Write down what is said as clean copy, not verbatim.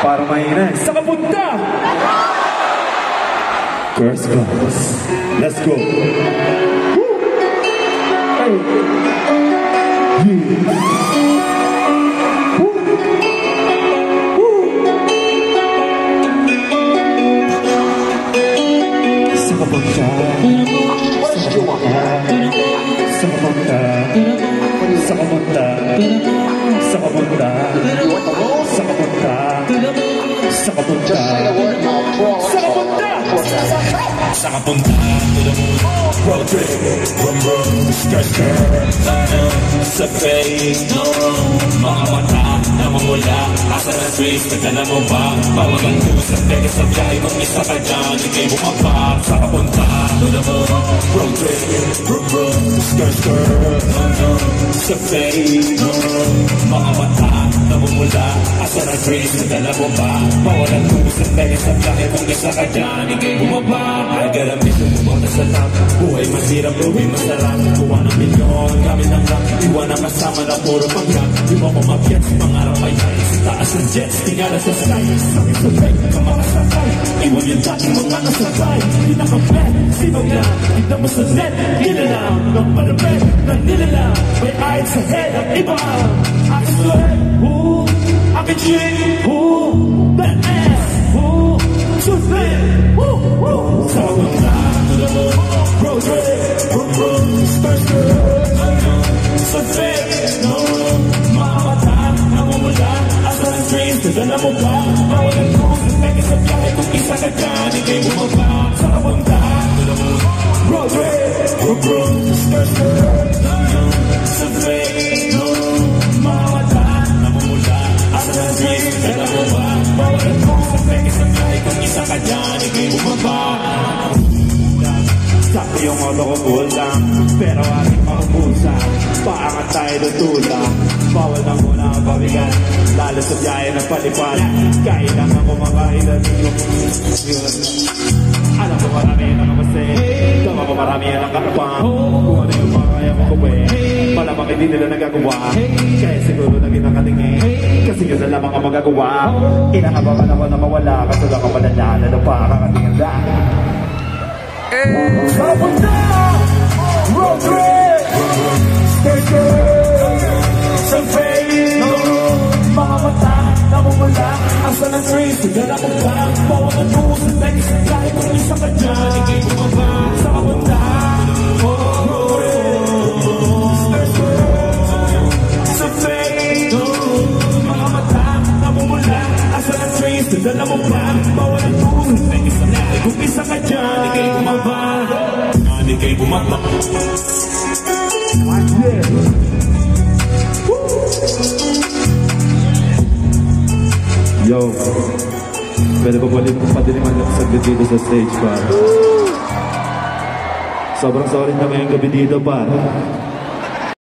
Para mainay. Sa kapunta! Girls Clubs. Let's go. Woo! Hey. Yeah. Woo. Woo. Sa kapunta. Sa kapunta. Sa kapunta. Sa kapunta. Sa kapunta. Sa kapunta. Sa kapunta. Sa kapunta. Road trip. Rum rum. Skirt skirt. Sa face. Mga mata na mamula. Asa na streets. Nagdala mo ba? Bawag ang sa peke sa biyahe. Mag-isa ka dyan. Ikay bumaba. Sa kapunta. Road trip. Rum rum. Skirt skirt. Sa face. Mga mata na mamula. Asa na streets. Nagdala mo ba? Bawag ang sa peke sa biyahe. Mag-isa ka dyan. Ikay bumaba. I got a mission, bumunta sa lang. Buhay masirap, buhay masarap. Kuha ng milyon, gamit ng lang. Iwan ang kasama na puro pagyak. Di mo kumapyat, pangarap ay nice. Taas ng jets, tingala sa sky. Sakit sa break, kamakasakay. Iwan yung dating mga nasabay. Di nakapet, sino na? Tignan mo sa net, ginalaw. Nang palapet, na nilalaw. May eyes sa head, ang iba. Akin sweat, akin chick, that ass, shoot me, sa kapunta, road trip, rum rum, skirt skirt, sa fake, mga mata, namumula, asa ng streets, nagdala mo ba? Bawal ang cruise, peke sa biyahe, kung isa ka dyan, ikay bumaba, sa kapunta, road trip, rum rum, skirt skirt, sa fake, mga mata, namumula, asa ng streets, nagdala mo ba? Bawal ang cruise, peke sa biyahe, kung isa ka dyan, ikay bumaba. Sabi yung auto ko cool lang, pero aking maubusan. Paangat tayo tutula, bawal na muna ang pabigan. Lalo sa biyahe ng palipad, kailang ako makain at yun. Alam ko marami ang nakamasin, tama ko marami ang nakarapang. Kung ano yung mga kaya mong kuwin, malamang hindi nila nagagawa. Kaya siguro naging nakatingin, kasi yun na lamang ang magagawa. Inakabakan ako na mawala, kaso lang ako malala na pa kakatingin na. Sa kapunta, road trip, skirt skirt, sa face, mga mata, namumula, asa ng trees, nagdala mo ba? Bawang ang tuso, peke sa biyahe, kung isa ka dyan, ikay bumaba. Sa kapunta, road trip, skirt skirt, sa face, mga mata, namumula, asa ng trees, nagdala mo ba? Bawang ang tuso, peke sa biyahe, kung isa ka dyan, ikay bumaba. Ikay bumaba. Yo, pwede ba balik mo padiliman lang saglit dito sa stage pa? Sobrang sorry na ngayong gabi dito pa.